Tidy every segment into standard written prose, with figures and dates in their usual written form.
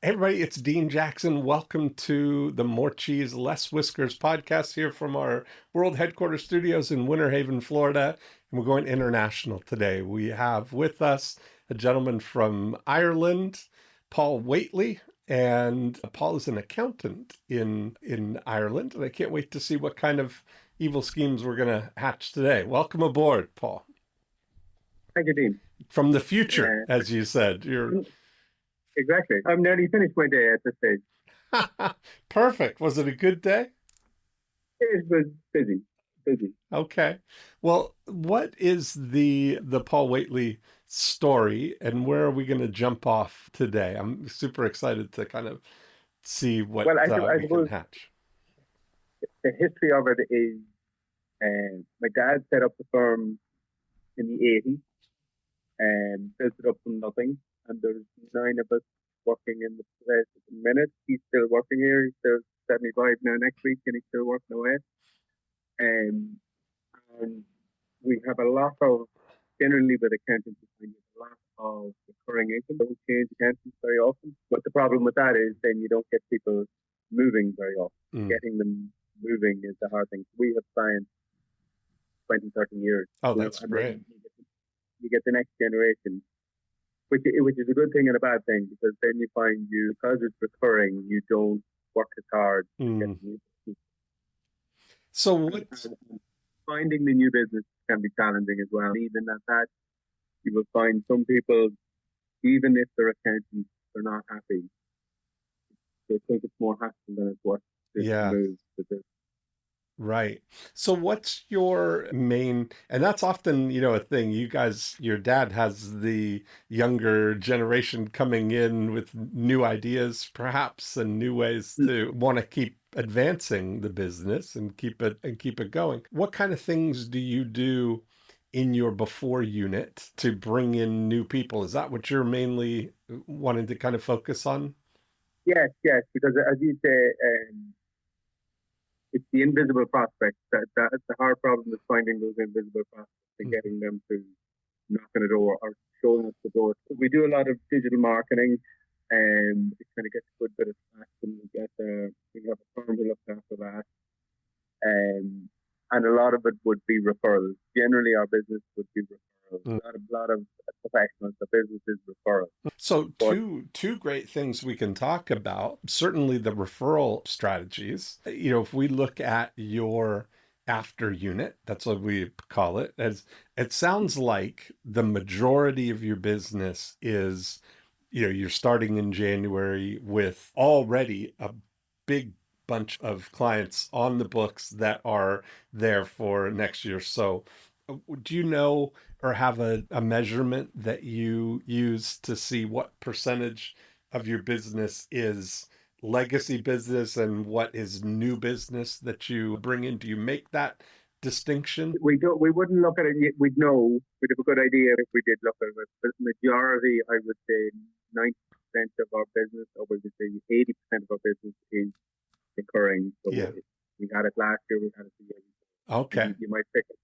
Hey everybody, it's Dean Jackson. Welcome to the More Cheese Less Whiskers podcast here from our world headquarters studios in Winter Haven, Florida. And we're going international today. We have with us a gentleman from Ireland, Paul Whately. And Paul is an accountant in Ireland. And I can't wait to see what kind of evil schemes we're going to hatch today. Welcome aboard, Paul. Thank you, Dean. From the future, as you said. You're Exactly. I'm nearly finished my day at this stage. perfect. Was it a good day? It was busy. Okay. Well, what is the Paul Whately story and where are we going to jump off today? I'm super excited to kind of see what Well, I we can suppose hatch. the history of it is my dad set up the firm in the 80s and built it up from nothing. And there's 9 of us working in the place at the minute. He's still working here. He's still 75 now next week and he's still working away. And we have a lot of, generally with accountants, we have a lot of recurring income. Don't change accountants very often. But the problem with that is then you don't get people moving very often. Getting them moving is the hard thing. We have clients 20, 30 years. Oh, that's great. You get the next generation, which is a good thing and a bad thing, because then you find because it's recurring, you don't work as hard to get new people. So what's finding the new business can be challenging as well. Even at that, you will find some people, even if they're accountants, they're not happy. They think it's more hassle than it's worth to move to this. Right. So what's your main, and that's often, a thing, you guys, your dad has the younger generation coming in with new ideas, perhaps, and new ways to want to keep advancing the business and keep it going. What kind of things do you do in your before unit to bring in new people? Is that what you're mainly wanting to kind of focus on? Yes, because as you say, it's the invisible prospects. That's the hard problem is finding those invisible prospects and getting them to knock on the door or showing us the door. We do a lot of digital marketing, and it kind of gets a good bit of traction. We have a firm who looks after that, and a lot of it would be referrals. Generally, our business would be referrals. A lot of professionals. The business is referrals. So two great things we can talk about. Certainly the referral strategies. If we look at your after unit, that's what we call it, as it sounds like the majority of your business is, you're starting in January with already a big bunch of clients on the books that are there for next year. So do you know or have a measurement that you use to see what percentage of your business is legacy business and what is new business that you bring in? Do you make that distinction? We wouldn't look at it. We'd know. We'd have a good idea if we did look at it. But the majority, I would say 90% of our business, or we would say 80% of our business is recurring. So we had it last year, we had it the year before. Okay. You might pick a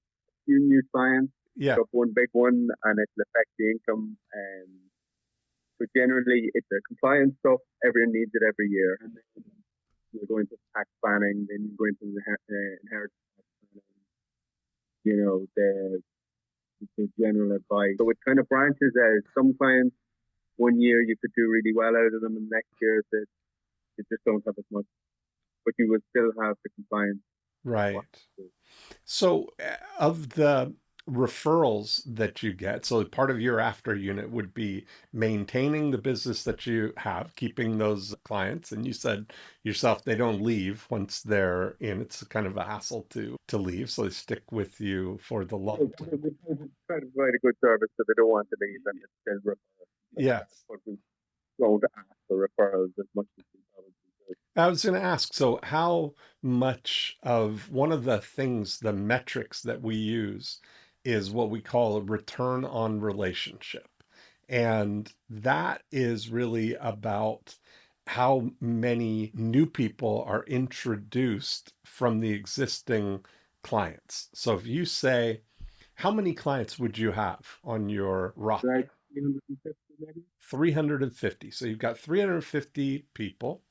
few new clients, up one big one, and it'll affect the income. So generally, it's a compliance stuff. Everyone needs it every year. And then you're going to tax planning, then you're going to inheritance tax planning, the general advice. So it kind of branches out. Some clients, one year you could do really well out of them, and next year they just don't have as much. But you would still have the compliance. Right. So of the referrals that you get, so part of your after unit would be maintaining the business that you have, keeping those clients. And you said yourself, they don't leave once they're in. It's kind of a hassle to leave. So they stick with you for the long term. We try to provide a good service so they don't want to leave, and it's still referrals. Yes. But we don't ask for referrals as much as we probably should. I was going to ask, so how much of one of the things, the metrics that we use is what we call a return on relationship. And that is really about how many new people are introduced from the existing clients. So if you say, how many clients would you have on your roster? Like 350 maybe. 350. So you've got 350 people.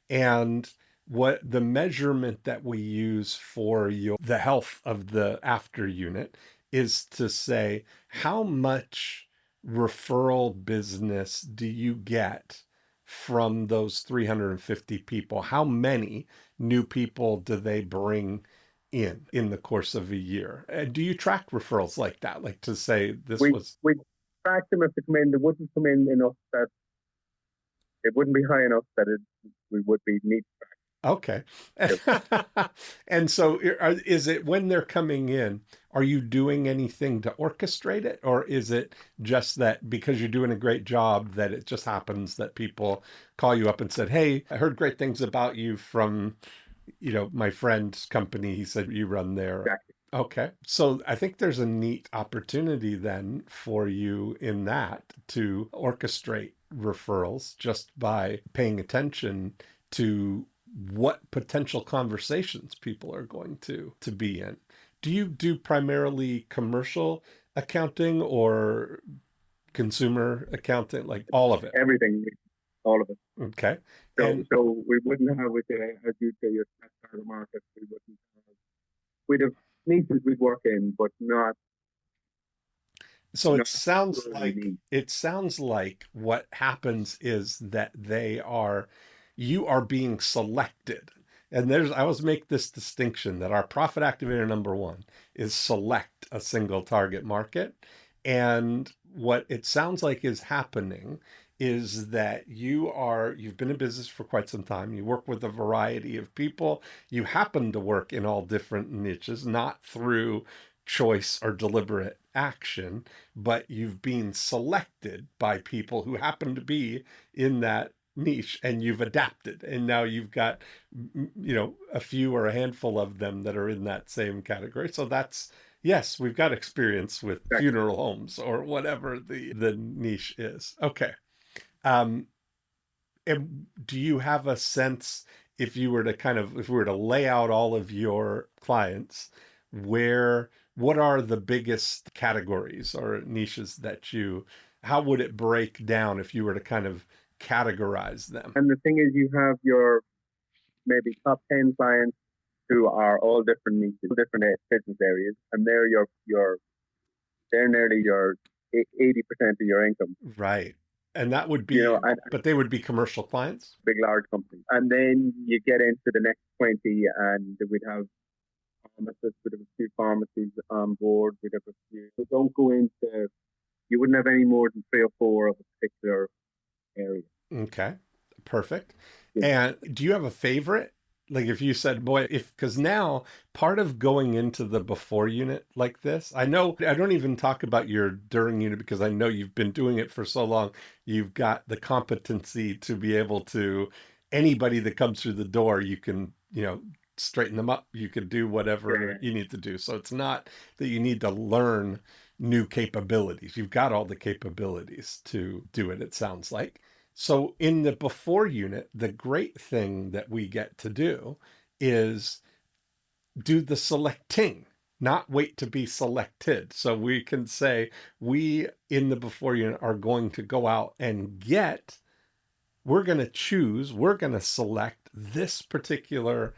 And what the measurement that we use for the health of the after unit is to say how much referral business do you get from those 350 people? How many new people do they bring in the course of a year? And do you track referrals like that? Like to say this We was we track them if they come in. They wouldn't come in enough that it wouldn't be high enough that we would be need. okay. To, And so is it when they're coming in, are you doing anything to orchestrate it? Or is it just that because you're doing a great job that it just happens that people call you up and said, hey, I heard great things about you from, my friend's company. He said you run there. exactly. Okay. So I think there's a neat opportunity then for you in that to orchestrate referrals just by paying attention to what potential conversations people are going to be in. Do you do primarily commercial accounting or consumer accounting, like all of it? Everything, all of it. Okay. So And so we wouldn't have with as you say your target market. We wouldn't have. We'd have niches we'd work in, but so not purely niche. it sounds like what happens is that you are being selected. And I always make this distinction that our profit activator number one is select a single target market. And what it sounds like is happening is that you've been in business for quite some time. You work with a variety of people. You happen to work in all different niches, not through choice or deliberate action, but you've been selected by people who happen to be in that niche and you've adapted. And now you've got, a few or a handful of them that are in that same category. So yes, we've got experience with Exactly. funeral homes or whatever the niche is. Okay. Um, and do you have a sense if we were to lay out all of your clients, what are the biggest categories or niches how would it break down if you were to kind of categorize them? And the thing is, you have your maybe top 10 clients who are all different niches, different business areas, and they're nearly your 80% of your income. Right. And that would You be, know, and but they would be commercial clients? big large companies, and then you get into the next 20, and we'd have pharmacists, we'd have a few pharmacies on board, we'd have a few. So don't go into. You wouldn't have any more than 3 or 4 of a particular area. Okay. Perfect. You know, And do you have a favorite? Like if you said, boy, because now part of going into the before unit like this, I know I don't even talk about your during unit because I know you've been doing it for so long. You've got the competency to be able to, anybody that comes through the door, you can, straighten them up. You can do whatever yeah, you need to do. So it's not that you need to learn new capabilities. You've got all the capabilities to do it, it sounds like. So in the before unit, the great thing that we get to do is do the selecting, not wait to be selected. So we can say we in the before unit are going to go out and we're going to we're going to select this particular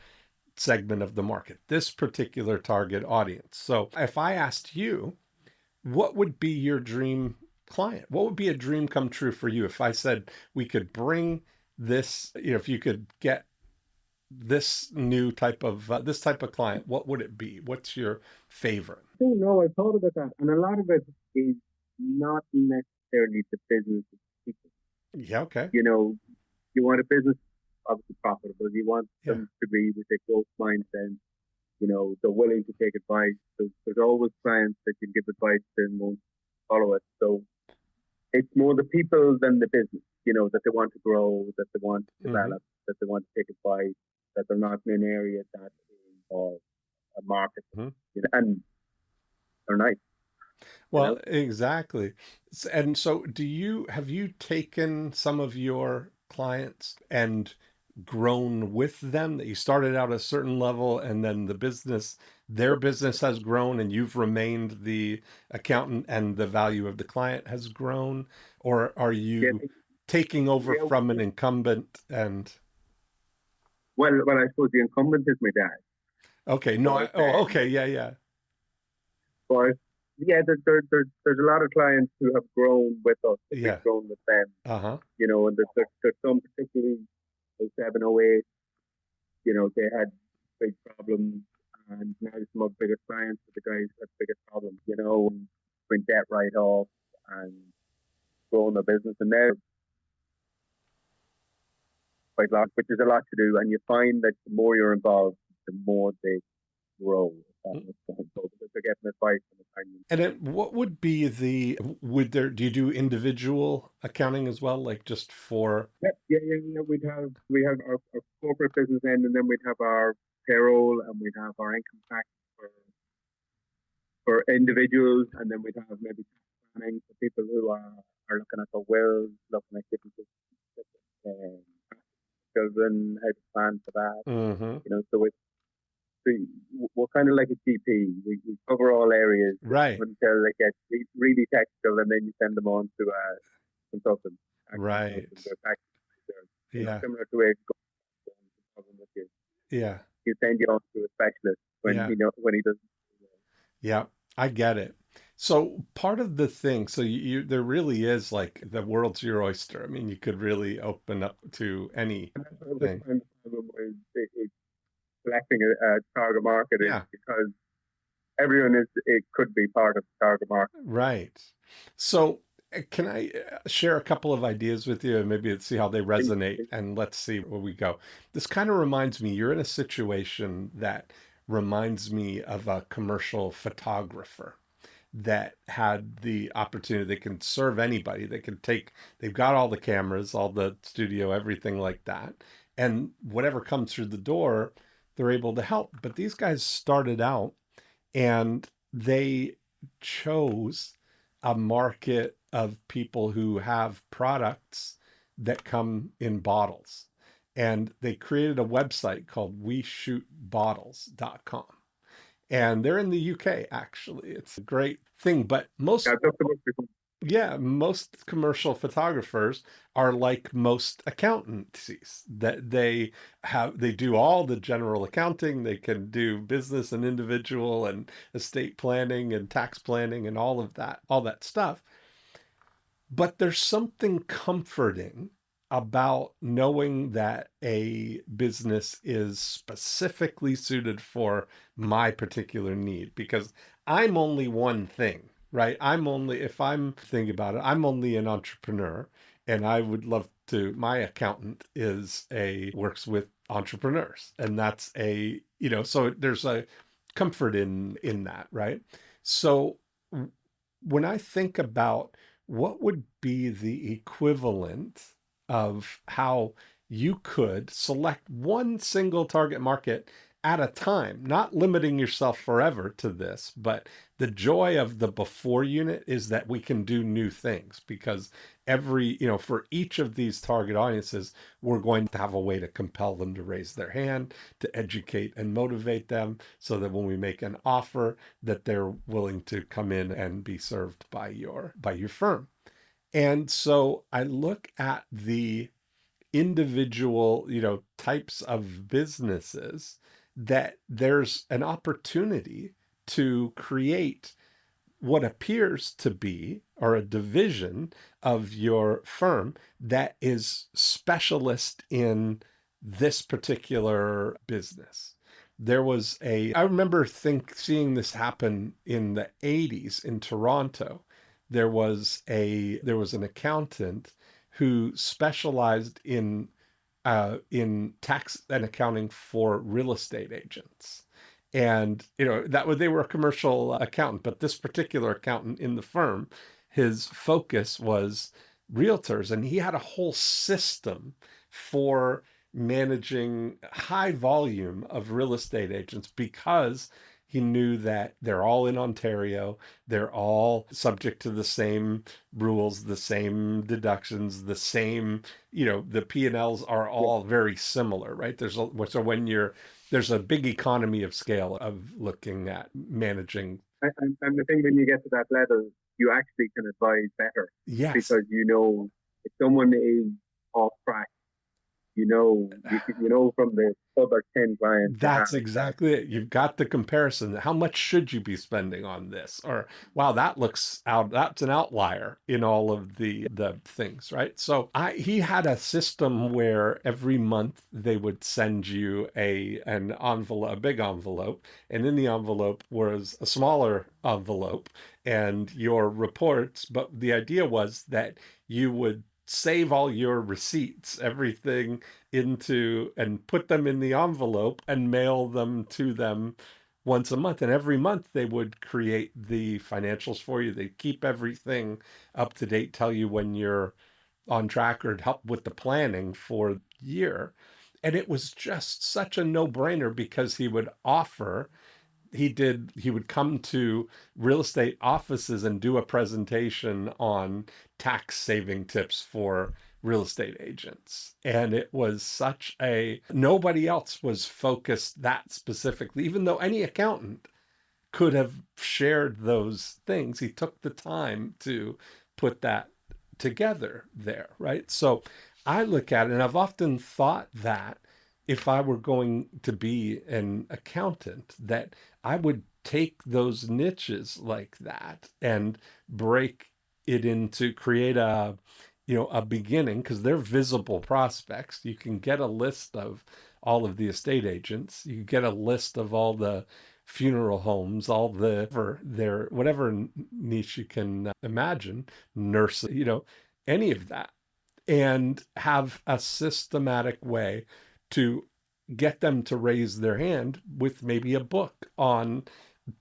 segment of the market, this particular target audience. So if I asked you, what would be your dream client? What would be a dream come true for you if I said we could bring this, if you could get this type of client, what would it be? What's your favorite? I don't know. I thought about that, and a lot of it is not necessarily the business of people. Yeah, okay. You know, you want a business obviously profitable. You want Yeah. them to be with a growth mindset. They're willing to take advice. There's always clients that can give advice and won't follow it. So it's more the people than the business. That they want to grow, that they want to Mm-hmm. develop, that they want to take advice, that they're not in an area that is or a market, Mm-hmm. and they're nice. Well, exactly. And so have you taken some of your clients and grown with them, that you started out at a certain level and then their business has grown and you've remained the accountant and the value of the client has grown? Or are Yeah, you taking over yeah. from an incumbent and Well, I suppose the incumbent is my dad, okay, no, but okay, yeah, yeah. but yeah, there's a lot of clients who have grown with us, and we've Yeah. grown with them. Uh-huh. And there's some particularly 0708, they had big problems, and now some of the biggest clients with the guys had biggest problems, and between debt write off and growing their business, and they're quite a lot, which is a lot to do. And you find that the more you're involved, the more they grow. So they're getting advice from the time. And then what would be do you do individual accounting as well? Like just for, Yeah. We have our corporate business end, and then we'd have our payroll, and we'd have our income tax for individuals, and then we'd have maybe tax planning for people who are looking at their wills, looking at different um, children, how to plan for that. mm-hmm. So we're kind of like a GP. We cover all areas Right, until it gets really technical, and then you send them on to a consultant, tax right. consultant, or tax advisor. Yeah, Similar to a problem with you. yeah, You send you on to a specialist yeah. when he doesn't. Yeah, I get it. So part of the thing, so there really is like the world's your oyster. I mean, you could really open up to And that's anything. the problem is selecting a target market is Yeah, because everyone it could be part of the target market. right. So can I share a couple of ideas with you and maybe see how they resonate and let's see where we go. This kind of reminds me, you're in a situation that reminds me of a commercial photographer that had the opportunity. They can serve anybody. They've got all the cameras, all the studio, everything like that. And whatever comes through the door, they're able to help. But these guys started out and they chose a market of people who have products that come in bottles. And they created a website called WeShootBottles.com, and they're in the UK actually. It's a great thing, but Yeah, that's the most. most commercial photographers are like most accountancies, that they do all the general accounting, they can do business and individual and estate planning and tax planning and all that stuff. But there's something comforting about knowing that a business is specifically suited for my particular need, because I'm only one thing, right? If I'm thinking about it, I'm only an entrepreneur, and I would love to, my accountant works with entrepreneurs, and that's so there's a comfort in that, right? So when I think about what would be the equivalent of how you could select one single target market at a time, not limiting yourself forever to this, but the joy of the before unit is that we can do new things, because for each of these target audiences, we're going to have a way to compel them to raise their hand, to educate and motivate them so that when we make an offer, that they're willing to come in and be served by your firm. And so I look at the individual, types of businesses, that there's an opportunity to create what appears to be, or a division of your firm that is specialist in this particular business. I remember seeing this happen in the 80s in Toronto. There was an accountant who specialized in tax and accounting for real estate agents. And they were a commercial accountant, but this particular accountant in the firm, his focus was realtors, and he had a whole system for managing high volume of real estate agents, because He knew that they're all in Ontario. They're all subject to the same rules, the same deductions, the same, the P&Ls are yeah. all very similar, right? So when there's a big economy of scale of looking at managing. And the thing when you get to that level, you actually can advise better Yes. because if someone is off track, from the other 10 clients you That's have that. exactly it. You've got the comparison. How much should you be spending on this? Or wow, that looks out, that's an outlier in all of the things, right? So he had a system where every month they would send you an envelope, a big envelope, and in the envelope was a smaller envelope and your reports, but the idea was that you would save all your receipts, everything into and put them in the envelope and mail them to them once a month. And every month they would create the financials for you. They keep everything up to date, tell you when you're on track or help with the planning for the year. And it was just such a no brainer because he would come to real estate offices and do a presentation on tax saving tips for real estate agents. And it was nobody else was focused that specifically, even though any accountant could have shared those things. He took the time to put that together there, right? So I look at it, and I've often thought that if I were going to be an accountant, that I would take those niches like that and break it into create a beginning because they're visible prospects. You can get a list of all of the estate agents. You get a list of all the funeral homes, all the for their whatever niche you can imagine, nurses, any of that, and have a systematic way to get them to raise their hand with maybe a book on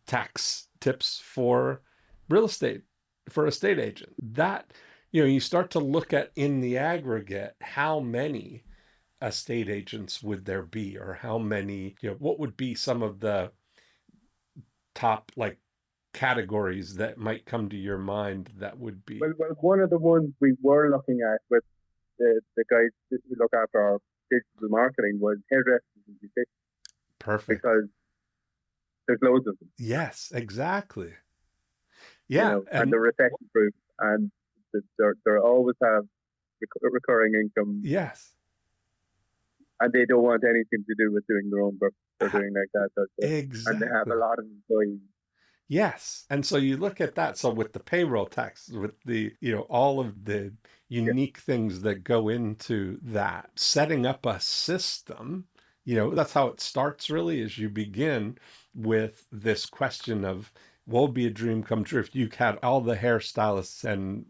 tax tips for real estate for estate agent. That you start to look at in the aggregate how many estate agents would there be, or how many, what would be some of the top like categories that might come to your mind that would be Well, one of the ones we were looking at with the guys who look after our digital marketing was hairdressers and beauticians perfect. because there's loads of them, Yes, exactly. Yeah, and and they're recession proof, and they always have recurring income, yes, and they don't want anything to do with doing their own work or doing like that. And they have a exactly. lot of employees. Yes. And so you look at that. So with the payroll tax, with all of the Yeah, unique things that go into that, setting up a system, that's how it starts really, is you begin with this question of what would be a dream come true if you had all the hairstylists and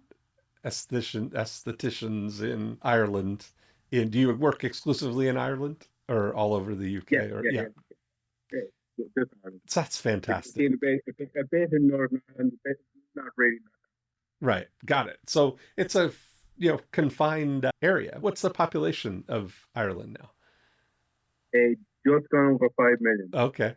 estheticians in Ireland. Do you work exclusively in Ireland or all over the yeah, UK? Or yeah, yeah, yeah. Yeah. Just, so that's it's fantastic. in a bit in Northern Ireland, a bit, not really. Right. Got it. So it's a, confined area. What's the population of Ireland now? Just gone over 5 million. Okay.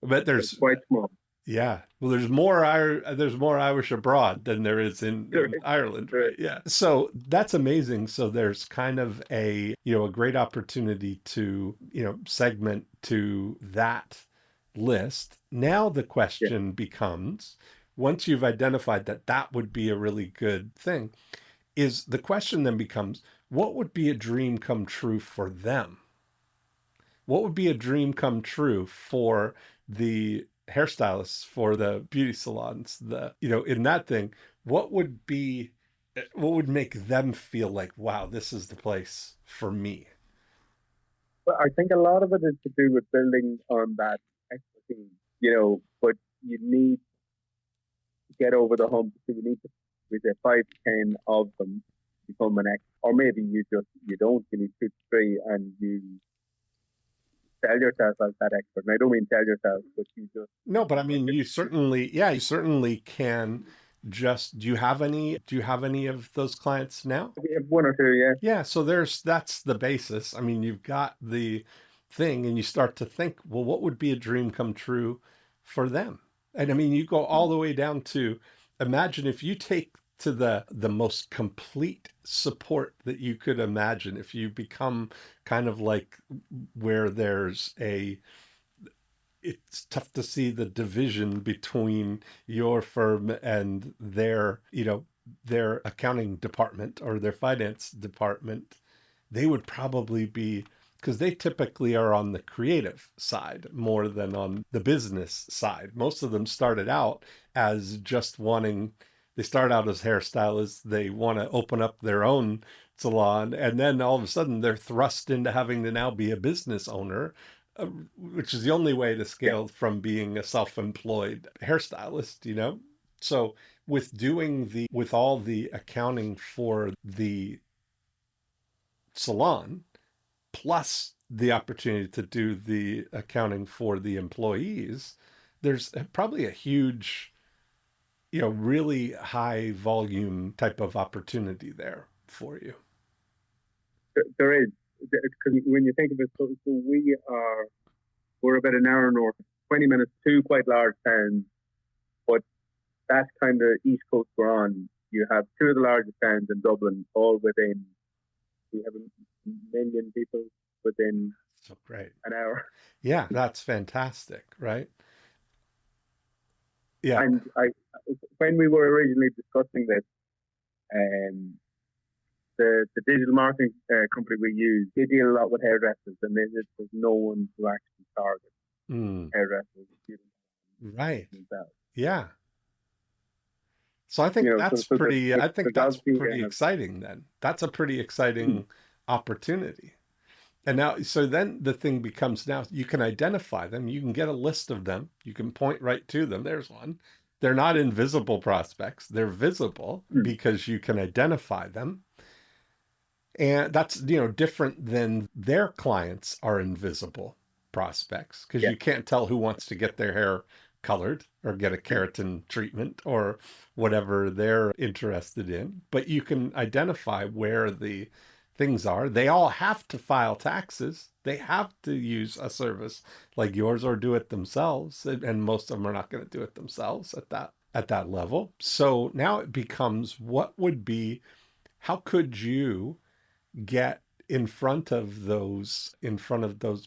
But So it's there's, quite small. yeah. Well, there's more Irish abroad than there is in Ireland, There is. right? Yeah. So that's amazing. So there's kind of a great opportunity to, segment to that list. Now the Yeah. question becomes, once you've identified that that would be a really good thing, is the question then becomes, what would be a dream come true for them? What would be a dream come true for the hairstylists, for the beauty salons, in that thing, what would make them feel like, wow, this is the place for me? But I think a lot of it is to do with building on that expertise, but you need to get over the hump. So you need to, with the 5 to 10 of them, become an expert. Or maybe you don't, you need 2 to 3 and you sell yourself as that expert. And I don't mean sell yourself, but No, but I you mean, just, you certainly can just, do you have any of those clients now? we have one or two, yeah. Yeah, so that's the basis. I mean, you've got the thing and you start to think, well, what would be a dream come true for them. And I mean, you go all the way down to, imagine if you take to the most complete support that you could imagine, if you become kind of like where there's a, it's tough to see the division between your firm and their, their accounting department or their finance department. They would probably be, because they typically are on the creative side more than on the business side. Most of them started out as just wanting, they start out as hairstylists, they want to open up their own salon, and then all of a sudden they're thrust into having to now be a business owner, which is the only way to Yeah. scale from being a self-employed hairstylist. So with all the accounting for the salon, plus the opportunity to do the accounting for the employees, there's probably a huge, really high volume type of opportunity there for you. There is, because when you think of it, so we're about an hour north, 20 minutes, two quite large towns, but that kind of east coast we're on, you have two of the largest towns in Dublin, all within, we have a million people within So great. an hour. Yeah, that's fantastic, right? Yeah. And when we were originally discussing this, um, the digital marketing company we use, they deal a lot with hairdressers, and there's no one to actually target hairdressers. Right. Themselves. Yeah. So I think that's so pretty, I think that's pretty uh, exciting then. That's a pretty exciting opportunity. And now, so then the thing becomes, now you can identify them. You can get a list of them. You can point right to them. There's one. They're not invisible prospects. They're visible because you can identify them. And that's, different than their clients are invisible prospects, because you can't tell who wants to get their hair colored or get a keratin treatment or whatever they're interested in. But you can identify where the things are. They all have to file taxes. They have to use a service like yours or do it themselves. And most of them are not going to do it themselves at that level. So now it becomes, how could you get in front of those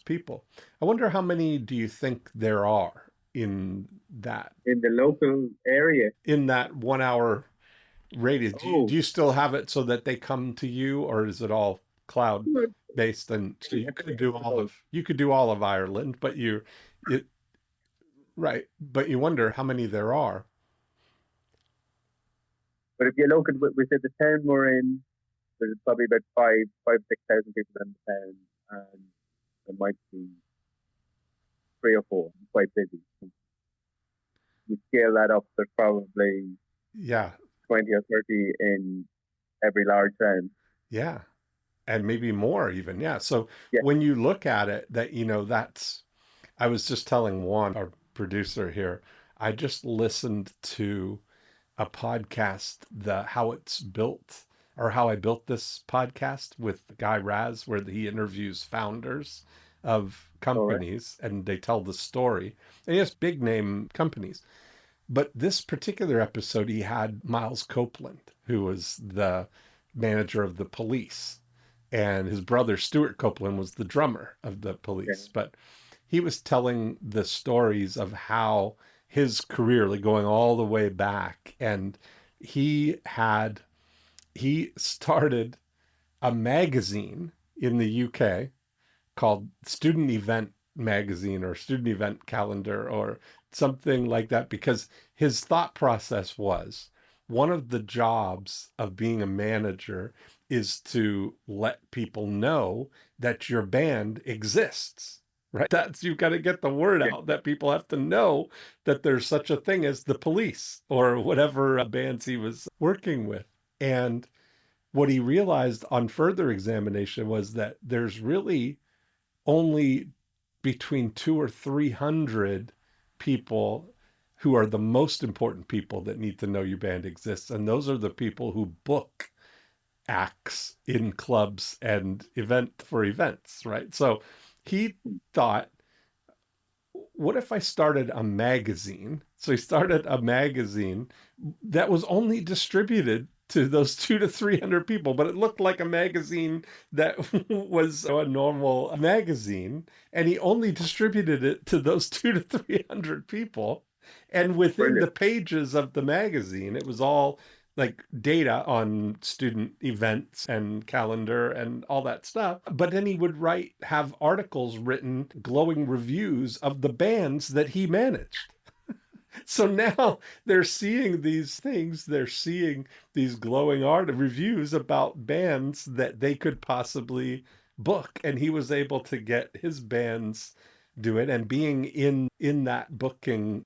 people? I wonder, how many do you think there are in the local area? In that 1 hour radius? Do you still have it so that they come to you, or is it all cloud based? And so you could do all of Ireland, but it right. But you wonder how many there are. But if you look at, we said the town we're in, there's probably about 6,000 people in the town, and there might be 3 or 4. It's quite busy. You scale that up, there's probably 20 or 30 in every large town. Yeah. And maybe more even. Yeah. So when you look at it, I was just telling Juan, our producer here, I just listened to a podcast, How It's Built, or How I Built This podcast with Guy Raz, where he interviews founders of companies and they tell the story. And he has big name companies. But this particular episode, he had Miles Copeland, who was the manager of the Police. And his brother, Stuart Copeland, was the drummer of the Police. But he was telling the stories of how his career, like going all the way back. And he started a magazine in the UK called Student Event Magazine or Student Event Calendar or something like that, because his thought process was, one of the jobs of being a manager is to let people know that your band exists, right? You've got to get the word out that people have to know that there's such a thing as the Police or whatever bands he was working with. And what he realized on further examination was that there's really only between 200 or 300 people who are the most important people that need to know your band exists. And those are the people who book acts in clubs and events, right? So he thought, what if I started a magazine? So he started a magazine that was only distributed to those 200 to 300 people, but it looked like a magazine that was a normal magazine, and he only distributed it to those 200 to 300 people. And within the Brilliant. pages of the magazine, it was all like data on student events and calendar and all that stuff. But then he would have articles written, glowing reviews of the bands that he managed. So now they're seeing these things, they're seeing these glowing art reviews about bands that they could possibly book. And he was able to get his bands do it. And being in that booking,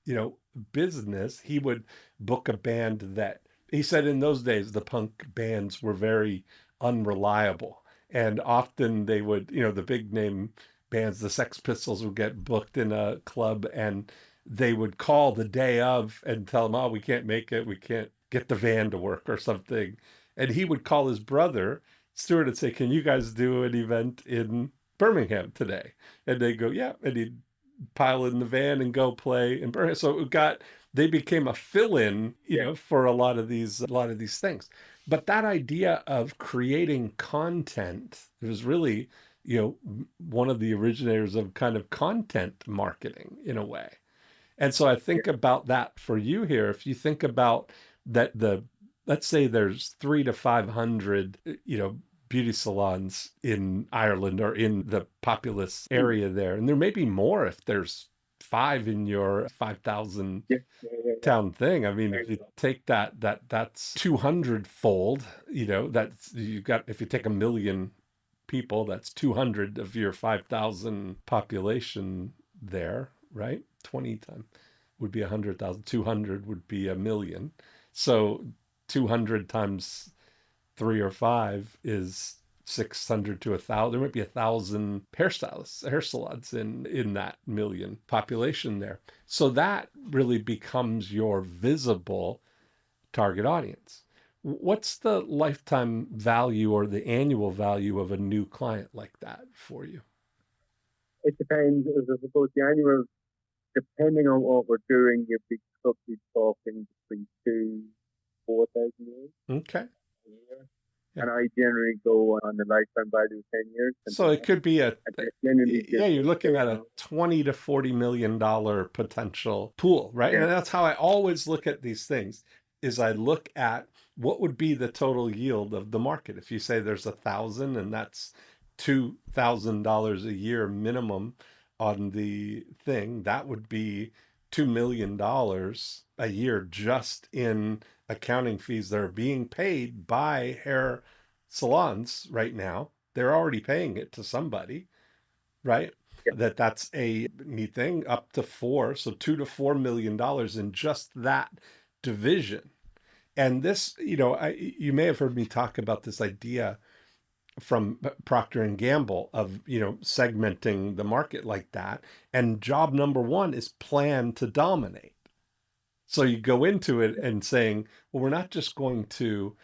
business, he would book a band that he said in those days the punk bands were very unreliable. And often they would, the big name bands, the Sex Pistols would get booked in a club and they would call the day of and tell him, oh, we can't make it. We can't get the van to work or something. And he would call his brother, Stuart, and say, can you guys do an event in Birmingham today? And they go, yeah. And he'd pile in the van and go play in Birmingham. So they became a fill-in, for a lot of these things. But that idea of creating content, it was really, one of the originators of kind of content marketing in a way. And so I Yeah. think about that for you here. If you think about that, let's say there's 300 to 500, beauty salons in Ireland or in the populous Hmm. area there, and there may be more if there's five in your 5,000 Yeah. Yeah. Yeah. Yeah. town thing. I mean, Very if you cool. take that's 200 fold. That's you got. If you take 1 million people, that's 200 of your 5,000 population there, right? 20 times would be 100,000. 200 would be 1 million. So 200 times three or five is 600 to 1,000. There might be 1,000 hairstylists, hair salons in that million population there. So that really becomes your visible target audience. What's the lifetime value or the annual value of a new client like that for you? It depends. As I suppose the annual, depending on what we're doing, you'd be probably talking between 2,000 to 4,000 euros Okay. a year. Yeah. And I generally go on the lifetime value of 10 years and So it more. could be And I generally yeah, just you're looking say, at a 20 to $40 million potential pool, right? And yeah, that's how I always look at these things is I look at what would be the total yield of the market. If you say there's 1,000 and that's $2,000 a year minimum on the thing, that would be $2 million a year just in accounting fees that are being paid by hair salons right now. They're already paying it to somebody, right? yeah, That's a neat thing. Up to four, so $2 to $4 million in just that division. And this, you may have heard me talk about this idea from Procter and Gamble of segmenting the market like that. And job number one is plan to dominate. So you go into it and saying, well, we're not just going to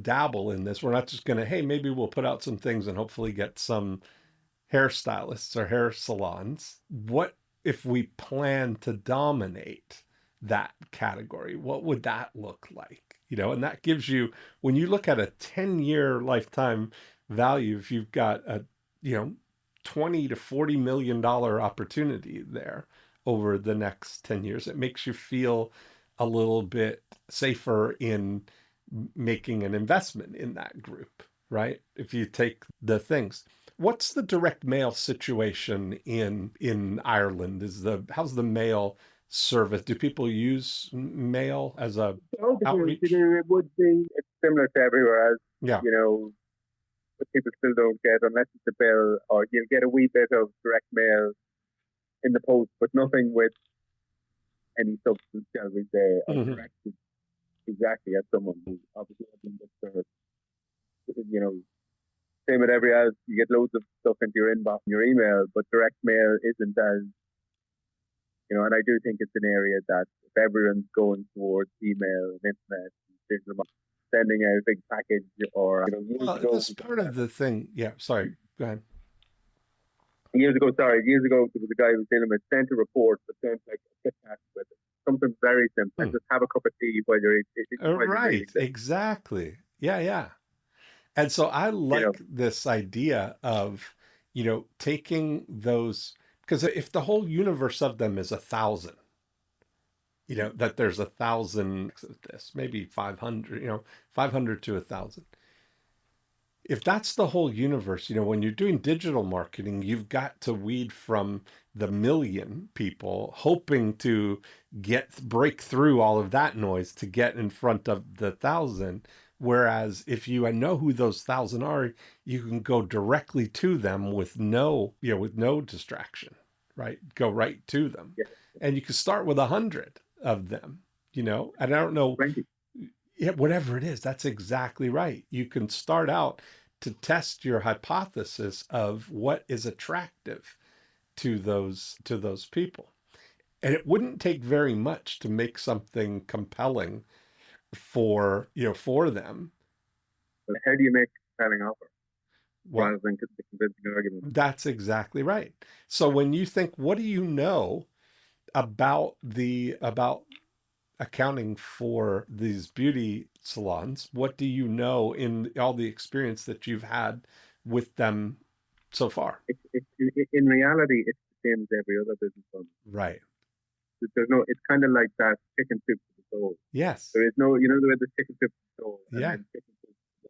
dabble in this. We're not just going to, hey, maybe we'll put out some things and hopefully get some hairstylists or hair salons. What if we plan to dominate that category? What would that look like? And that gives you, when you look at a 10-year lifetime value, if you've got a, 20 to $40 million opportunity there over the next 10 years, it makes you feel a little bit safer in making an investment in that group, right? If you take the things. What's the direct mail situation in Ireland? How's the mail service? Do people use mail as a all the things to outreach? do, it would be, it's similar to everywhere else, Yeah. you know, but people still don't get, unless it's a bill, or you'll get a wee bit of direct mail in the post, but nothing with any substance, shall we say, or Hmm. directed exactly at someone who obviously hasn't looked for, you know, same with every else, you get loads of stuff into your inbox, your email, but direct mail isn't as, and I do think it's an area that if everyone's going towards email and internet, and digital, sending out a big package or, years Well, ago, that's part of the thing. Yeah. Sorry. Go ahead. Years ago, there was a guy who was dealing with sent a report, but sent like a Kit Kat with it. Something very simple. And Hmm. just have a cup of tea while while you're Right, reading this. exactly. Yeah, yeah. And so I You know, like this idea of, taking those, because if the whole universe of them is 1,000, that there's 1,000 of this, maybe 500, 500 to 1,000. If that's the whole universe, when you're doing digital marketing, you've got to weed from the million people hoping to break through all of that noise to get in front of the 1,000. Whereas if you know who those 1,000 are, you can go directly to them with no distraction, right? Go right to them. yeah, And you can start with 100 of them, and I don't know, 20. yeah, whatever it is, that's exactly right. You can start out to test your hypothesis of what is attractive to those people. And it wouldn't take very much to make something compelling for them. But how do you make a compelling offer Well, rather than the convincing argument? that's exactly right. So when you think, what do you know about accounting for these beauty salons? What do you know in all the experience that you've had with them so far? In reality, it's the same as every other business owner. Right. There's no. It's kind of like that chicken soup to the soul. Yes. There is no. You know the way the chicken soup to the soul, and Yeah. then chicken soup to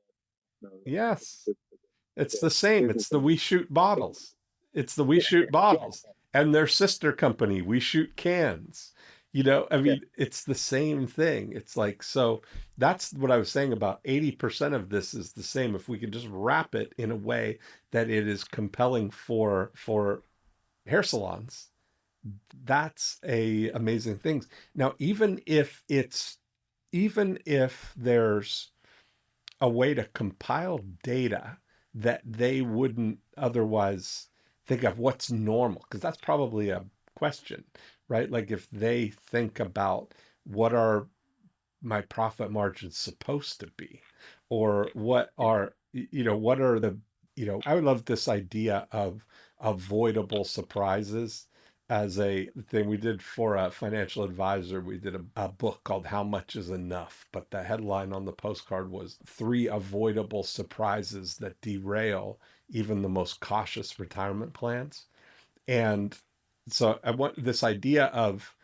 the no, chicken Yes. soup to It's the the same. business It's the owner. We Shoot bottles. It's the We Yeah, Shoot yeah, bottles and their sister company, We Shoot cans. I yeah, mean, it's the same thing. It's like, so that's what I was saying about 80% of this is the same. If we can just wrap it in a way that it is compelling for hair salons, that's a amazing thing. Now, even if there's a way to compile data that they wouldn't otherwise think of what's normal, because that's probably a question, right? Like if they think about what are my profit margins supposed to be, or what are the, I would love this idea of avoidable surprises as a thing. We did for a financial advisor, we did a book called How Much is Enough, but the headline on the postcard was three avoidable surprises that derail even the most cautious retirement plans. And so I want this idea of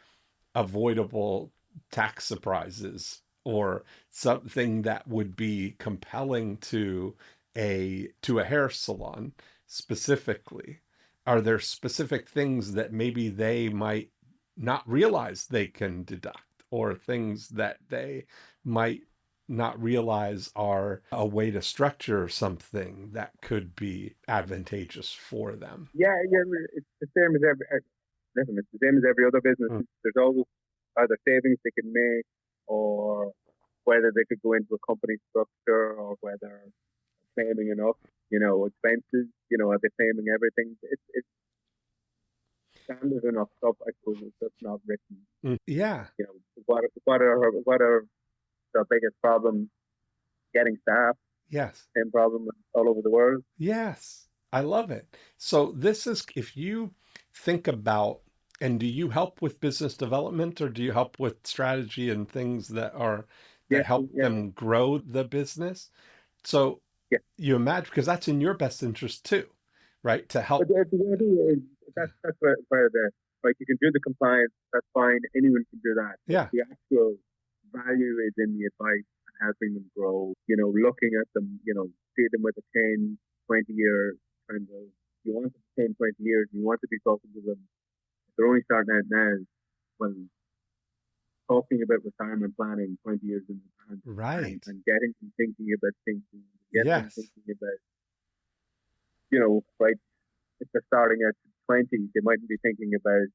avoidable tax surprises, or something that would be compelling to a hair salon specifically. Are there specific things that maybe they might not realize they can deduct, or things that they might not realize are a way to structure something that could be advantageous for them? yeah, yeah. It's the same as listen, it's the same as every other business. Mm. There's always either savings they can make, or whether they could go into a company structure, or whether claiming enough, expenses. Are they claiming everything? It's standard enough stuff. I suppose it's just not written. Yeah. What are the biggest problems? Getting staff. Yes. Same problem all over the world. Yes, I love it. So this is, if you think about, and do you help with business development, or do you help with strategy and things that Yeah, help yeah, them grow the business? So yeah. you imagine, because that's in your best interest too, right? To But help. the idea is that's where the like you can do the compliance. That's fine. Anyone can do that. But Yeah. the actual value is in the advice and helping them grow. Looking at them. See them with a 10, 20 year kind of. You want them 10, 20 years. And you want to be talking to them. If they're only starting out now. Well, talking about retirement planning 20 years in advance, and, Right. and getting them thinking about things, getting them Yes. thinking about, right, if they're starting at 20, they mightn't be thinking about,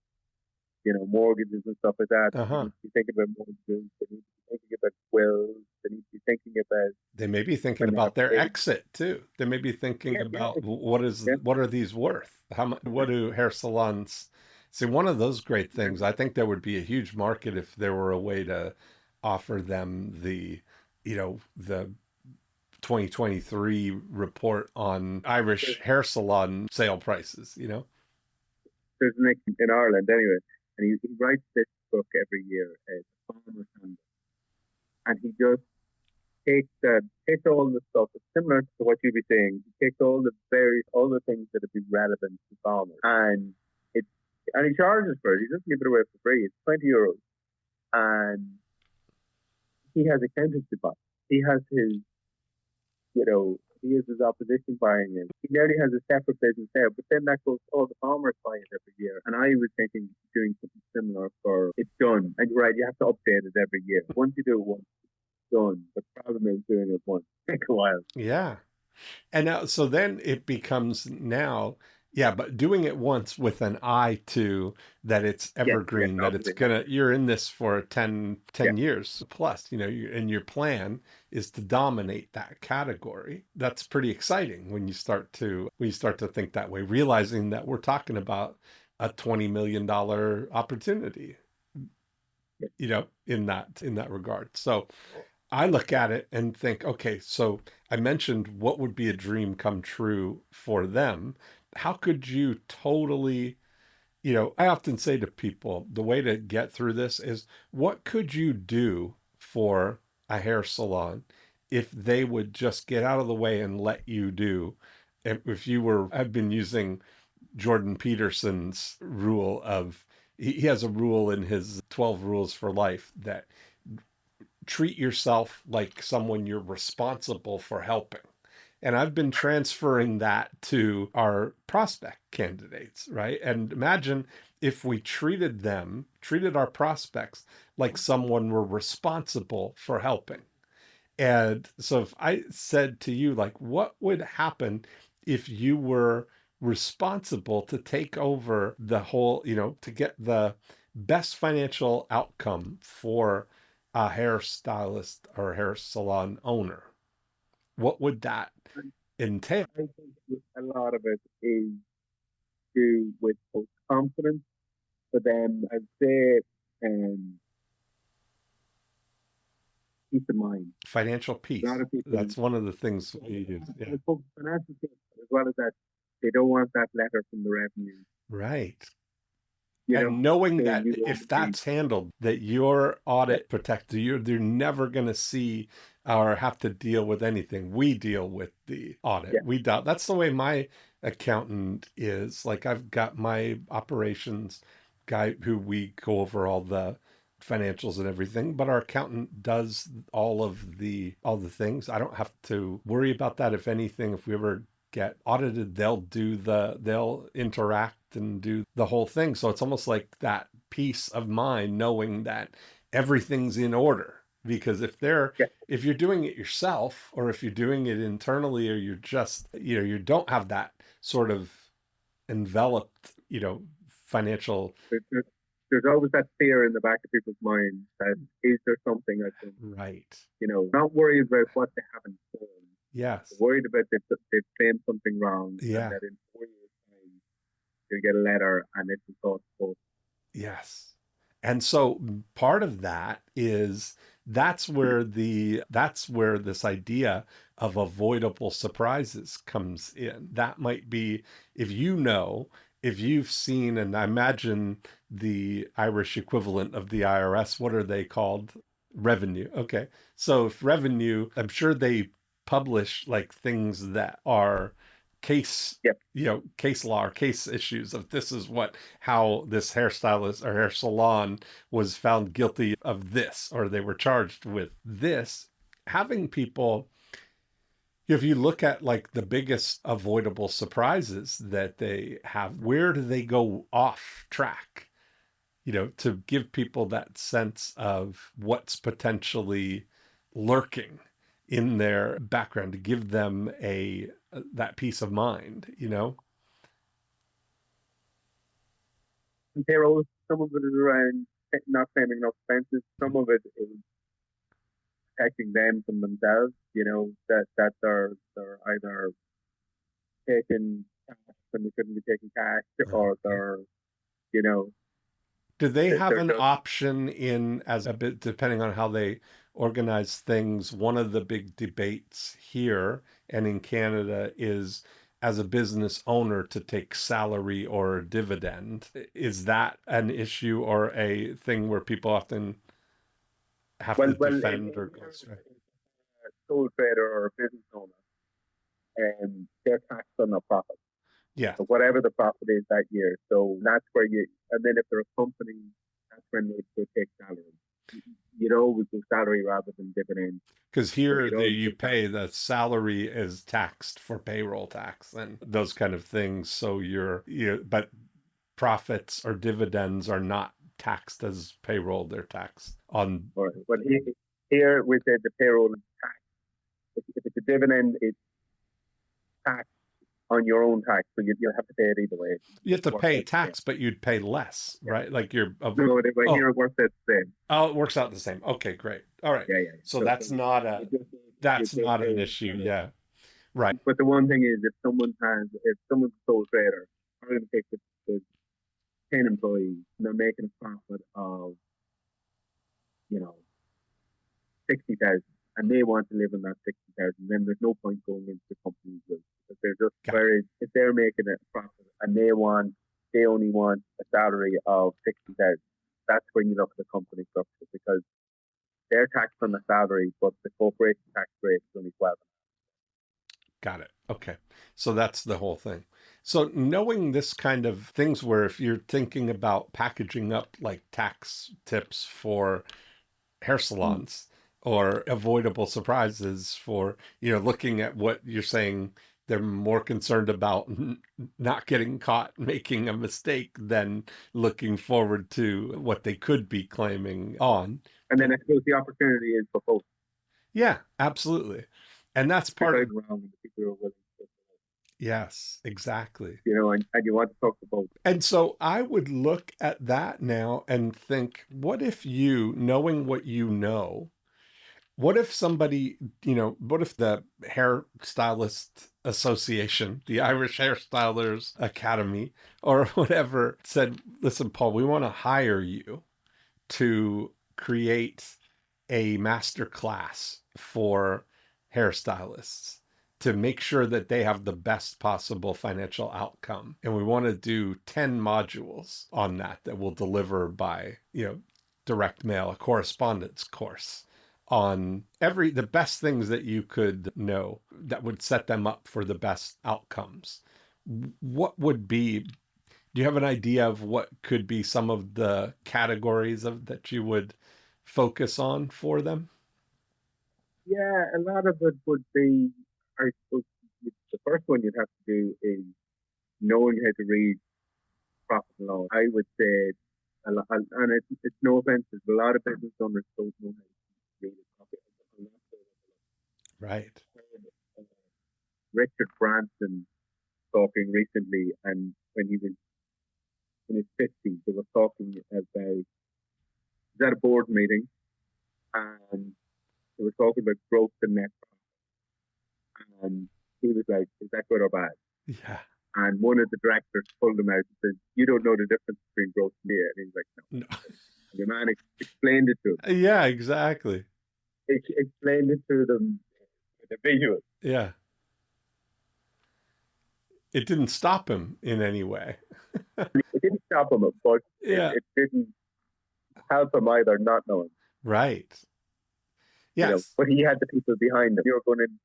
mortgages and stuff like that. They Uh-huh. need to be thinking about mortgages. They need to be thinking about wills. They need to be thinking about They may be thinking when they have about their kids. exit too. They may be thinking Yeah, yeah, about yeah. what are these worth? How much, what do hair salons see? One of those great things, I think there would be a huge market if there were a way to offer them the 2023 report on Irish hair salon sale prices. there's Nick in Ireland anyway, and he writes this book every year, Farmer's Handbook, and he just takes all the stuff. It's similar to what you'd be saying. He takes all the things that would be relevant to farmers, and it's and he charges for it. He doesn't give it away for free. It's €20, and he has accountancy buy. He has his, he has his opposition buying it. He nearly has a separate business there, but then that goes, all the farmers buy it every year. And I was thinking doing something similar for it's done. And you're right, you have to update it every year. Once you do it once, it's done. The problem is doing it once. Take a while. Yeah. And now, so then it becomes now, yeah, but doing it once with an eye to that it's Yes, evergreen, that it's obviously. you're in this for Yeah. 10 years plus, and your plan is to dominate that category. That's pretty exciting when you start to think that way, realizing that we're talking about a $20 million opportunity, Yeah. in that regard. So I look at it and think, okay, so I mentioned what would be a dream come true for them. How could you totally, I often say to people, the way to get through this is what could you do for a hair salon if they would just get out of the way and let you do? If you were, I've been using Jordan Peterson's rule of, he has a rule in his 12 rules for life that treat yourself like someone you're responsible for helping. And I've been transferring that to our prospect candidates, right? And imagine if we treated our prospects like someone we're responsible for helping. And so if I said to you, like, what would happen if you were responsible to take over the whole, to get the best financial outcome for a hairstylist or hair salon owner? What would that And entail? I think a lot of it is do with both confidence for them, I'd say, and peace of mind. Financial A lot peace. of people, That's one of the things we use. and Yeah. it's both financial things, as well as that they don't want that letter from the revenue. Right. You know, And knowing saying that you if overpaid. that's handled, that your Yeah, audit protected, they're never going to see or have to deal with anything. We deal with the yeah, audit. We do. That's the way my accountant is. Like I've got my operations guy who we go over all the financials and everything, but our accountant does all the things. I don't have to worry about that. If anything, if we ever get audited, they'll interact and do the whole thing. So it's almost like that peace of mind knowing that everything's in order. Because yeah. if you're doing it yourself or if you're doing it internally or you're just, you don't have that sort of enveloped, financial. There, there, there's always that fear in the back of people's minds that is there something I can, Right. not worried about what they haven't done. Yes. Worried about they've claimed something wrong, and Yeah. that in 4 years' time you'll get a letter and it's a thought post. Yes. And so part of that is that's where this idea of avoidable surprises comes in. That might be if if you've seen, and I imagine the Irish equivalent of the IRS, what are they called? Revenue. Okay. So if revenue, I'm sure they publish like things that are case Yep. case law or case issues of this is how this hairstylist or hair salon was found guilty of this or they were charged with this. Having people, if you look at like the biggest avoidable surprises that they have, where do they go off track, to give people that sense of what's potentially lurking in their background, to give them a that peace of mind. And payroll, some of it is around not claiming enough expenses. Some of it is protecting them from themselves. That they're either taking cash when they shouldn't be taking cash, or Okay. you know, Do they have they're an just option in as a bit depending on how they organize things? One of the big debates here and in Canada is as a business owner to take salary or dividend. Is that an issue or a thing where people often have to Well, defend or go here, straight? a sole trader or a business owner, they're taxed on their profit. Yeah, So whatever the profit is that year. So that's where and then if they're a company, that's when they take salary. You'd always do salary rather than dividend. because So here you'd always you do pay the salary is taxed for payroll tax and those kind of things. So but profits or dividends are not taxed as payroll. They're taxed on. salary. But here we said the payroll tax. If it's a dividend, it's tax on your own tax. So you'll have to pay it either way. You have to Works pay out the same. tax, but you'd pay less, Yeah. right? Like you're of. No, Oh, here it works out the same. oh, it works out the same. Okay, great. All right. Yeah, yeah. So So that's you that's just not an pay. issue. Yeah. Right. But the one thing is, if someone's a sole trader, I'm going to take the 10 employees, and they're making a profit of, you know, 60,000, and they want to live on that 60,000, then there's no point going into the company's with, because they're just, whereas if they're making a profit and they only want a salary of 60,000, that's when you look at the company structure, because they're taxed on the salary, but the corporation tax rate is only 12. Got it. Okay. So that's the whole thing. So knowing this kind of things where if you're thinking about packaging up like tax tips for hair salons or avoidable surprises for, looking at what you're saying, they're more concerned about not getting caught making a mistake than looking forward to what they could be claiming on. And then I suppose the opportunity is for both. Yeah, absolutely. And that's part of, Around the people who are willing to, yes, exactly. and you want to talk to both. And so I would look at that now and think, what if you, knowing what you know, what if somebody, what if the Hairstylist Association, the Irish Hairstylers Academy, or whatever said, listen, Paul, we want to hire you to create a master class for hairstylists to make sure that they have the best possible financial outcome. And we want to do 10 modules on that will deliver by, direct mail, a correspondence course on the best things that you could know that would set them up for the best outcomes. What would be, do you have an idea of what could be some of the categories that you would focus on for them? Yeah, a lot of it would be, I suppose, the first one you'd have to do is knowing how to read profit and loss. I would say, and it's no offense, there's a lot of business owners don't know how to read a profit and loss. Right. Richard Branson talking recently, and when he was in his 50s, they were talking about, he was at a board meeting, and they were talking about growth and net profit. And he was like, is that good or bad? Yeah. And one of the directors pulled him out and said, you don't know the difference between growth and net. And he was like, no. No. And the man explained it to him. Yeah, exactly. Explained it to them with a visual. Yeah. It didn't stop him in any way. It didn't stop him, but Yeah. it didn't help him either, not knowing. Right. Yes. But he had the people behind him. You're going in,